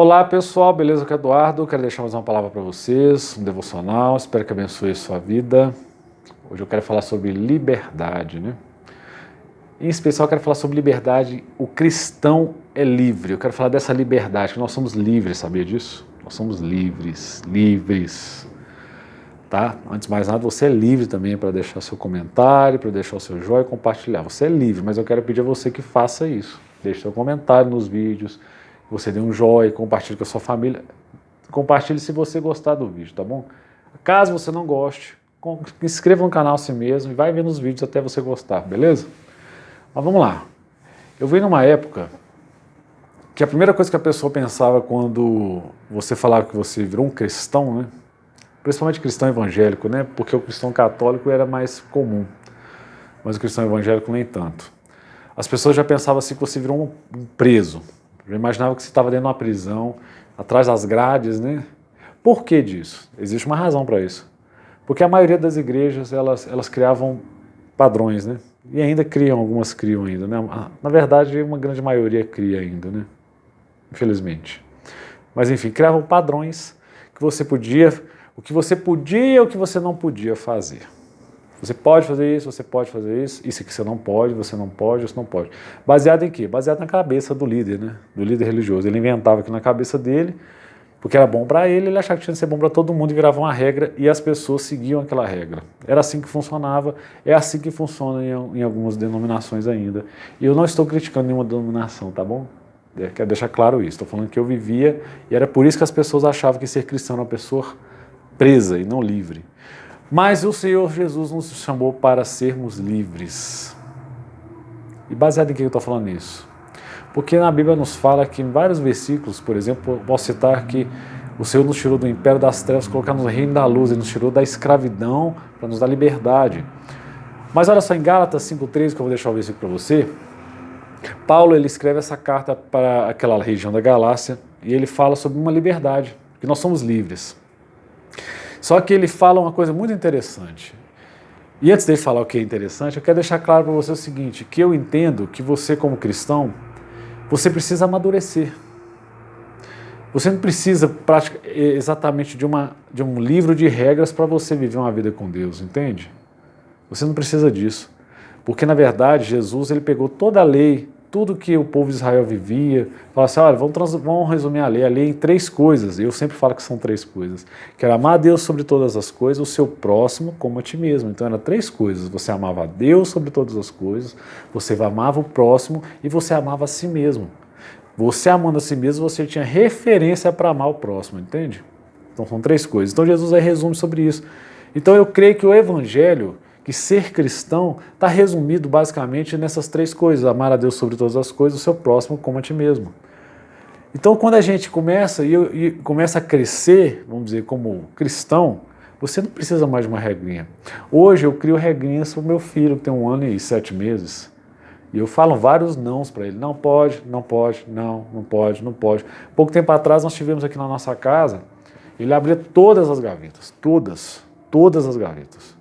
Olá pessoal, beleza? Aqui é o Eduardo, quero deixar mais uma palavra para vocês, um devocional, espero que abençoe a sua vida. Hoje eu quero falar sobre liberdade, né? Em especial eu quero falar sobre liberdade, o cristão é livre, eu quero falar dessa liberdade, que nós somos livres, sabia disso? Nós somos livres, tá? Antes de mais nada, você é livre também para deixar seu comentário, para deixar o seu joinha e compartilhar. Você é livre, mas eu quero pedir a você que faça isso. Deixe seu comentário nos vídeos, você dê um joinha, compartilhe com a sua família. Compartilhe se você gostar do vídeo, tá bom? Caso você não goste, inscreva no canal assim mesmo e vai vendo os vídeos até você gostar, beleza? Mas vamos lá. Eu vim numa época que a primeira coisa que a pessoa pensava quando você falava que você virou um cristão, né? Principalmente cristão evangélico, né? Porque o cristão católico era mais comum, mas o cristão evangélico nem tanto. As pessoas já pensavam assim que você virou um preso. Já imaginavam que você estava dentro de uma prisão, atrás das grades, né? Por que disso? Existe uma razão para isso. Porque a maioria das igrejas, elas criavam padrões, né? E ainda criam, algumas criam ainda, né? Na verdade, uma grande maioria cria ainda, né? Infelizmente. Mas enfim, criavam padrões que você podia, o que você podia e o que você não podia fazer. Você pode fazer isso, isso que você não pode, você não pode. Baseado em quê? Baseado na cabeça do líder, né? Do líder religioso. Ele inventava que na cabeça dele, porque era bom para ele, ele achava que tinha que ser bom para todo mundo e virava uma regra e as pessoas seguiam aquela regra. Era assim que funcionava, é assim que funciona em algumas denominações ainda. E eu não estou criticando nenhuma denominação, tá bom? Quero deixar claro isso. Estou falando que eu vivia e era por isso que as pessoas achavam que ser cristão era uma pessoa presa e não livre. Mas o Senhor Jesus nos chamou para sermos livres. E baseado em que eu estou falando isso? Porque na Bíblia nos fala que em vários versículos, por exemplo, eu posso citar que o Senhor nos tirou do império das trevas, colocar no reino da luz, Ele nos tirou da escravidão para nos dar liberdade. Mas olha só, em Gálatas 5,13, que eu vou deixar o versículo para você, Paulo ele escreve essa carta para aquela região da Galácia e ele fala sobre uma liberdade, que nós somos livres. Só que ele fala uma coisa muito interessante. E antes dele falar o que é interessante, eu quero deixar claro para você o seguinte, que eu entendo que você como cristão, você precisa amadurecer. Você não precisa exatamente de um livro de regras para você viver uma vida com Deus, entende? Você não precisa disso. Porque na verdade Jesus ele pegou toda a lei, tudo que o povo de Israel vivia, falou assim, olha, vamos resumir a lei em 3 coisas, eu sempre falo que são 3 coisas, que era amar a Deus sobre todas as coisas, o seu próximo como a ti mesmo, então eram 3 coisas, você amava a Deus sobre todas as coisas, você amava o próximo e você amava a si mesmo. Você amando a si mesmo, você tinha referência para amar o próximo, entende? Então são 3 coisas, então Jesus aí resume sobre isso. Então eu creio que o Evangelho, que ser cristão está resumido basicamente nessas 3 coisas, amar a Deus sobre todas as coisas, o seu próximo como a ti mesmo. Então quando a gente começa a crescer, vamos dizer, como cristão, você não precisa mais de uma regrinha. Hoje eu crio regrinhas para o meu filho, que tem 1 ano e 7 meses, e eu falo vários nãos para ele, não pode, não pode. Pouco tempo atrás nós tivemos aqui na nossa casa, ele abria todas as gavetas, todas as gavetas.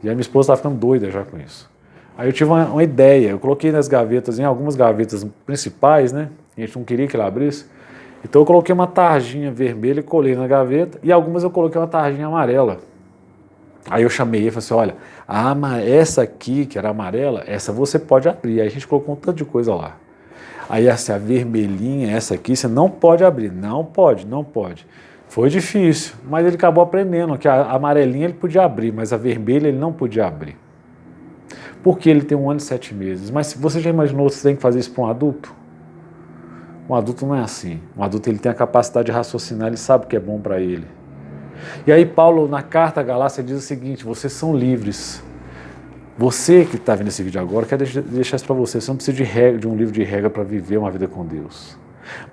E a minha esposa estava ficando doida já com isso. Aí eu tive uma ideia, eu coloquei nas gavetas, em algumas gavetas principais, né? A gente não queria que ela abrisse. Então eu coloquei uma tarjinha vermelha e colei na gaveta, e algumas eu coloquei uma tarjinha amarela. Aí eu chamei ele e falei assim, olha, essa aqui, que era amarela, essa você pode abrir. Aí a gente colocou um tanto de coisa lá. Aí essa vermelhinha, essa aqui, você não pode abrir. Não pode. Foi difícil, mas ele acabou aprendendo que a amarelinha ele podia abrir, mas a vermelha ele não podia abrir. Porque ele tem 1 ano e 7 meses. Mas você já imaginou que você tem que fazer isso para um adulto? Um adulto não é assim. Um adulto ele tem a capacidade de raciocinar, ele sabe o que é bom para ele. E aí Paulo, na carta à Galácia, diz o seguinte, vocês são livres. Você que está vendo esse vídeo agora, quero deixar isso para você, você não precisa de um livro de regra para viver uma vida com Deus.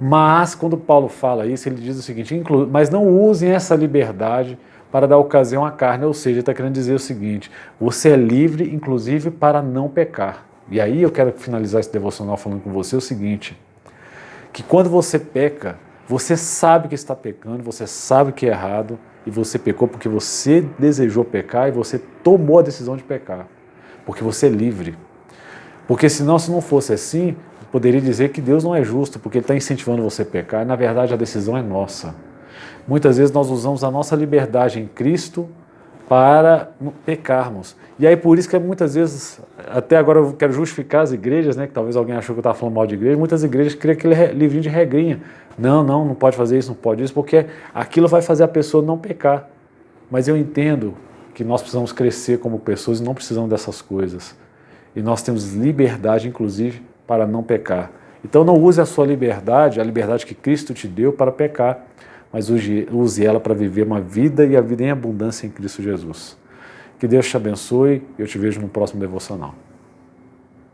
Mas, quando Paulo fala isso, ele diz o seguinte, mas não usem essa liberdade para dar ocasião à carne, ou seja, ele está querendo dizer o seguinte, você é livre, inclusive, para não pecar. E aí eu quero finalizar esse devocional falando com você o seguinte, que quando você peca, você sabe que está pecando, você sabe que é errado, e você pecou porque você desejou pecar e você tomou a decisão de pecar, porque você é livre. Porque senão, se não fosse assim, poderia dizer que Deus não é justo, porque Ele está incentivando você a pecar, e na verdade a decisão é nossa. Muitas vezes nós usamos a nossa liberdade em Cristo para pecarmos. E aí por isso que muitas vezes, até agora eu quero justificar as igrejas, né, que talvez alguém achou que eu estava falando mal de igreja, muitas igrejas criam aquele livrinho de regrinha. Não pode fazer isso, não pode isso, porque aquilo vai fazer a pessoa não pecar. Mas eu entendo que nós precisamos crescer como pessoas e não precisamos dessas coisas. E nós temos liberdade, inclusive, para não pecar. Então não use a sua liberdade, a liberdade que Cristo te deu para pecar, mas use ela para viver uma vida e a vida em abundância em Cristo Jesus. Que Deus te abençoe e eu te vejo no próximo devocional.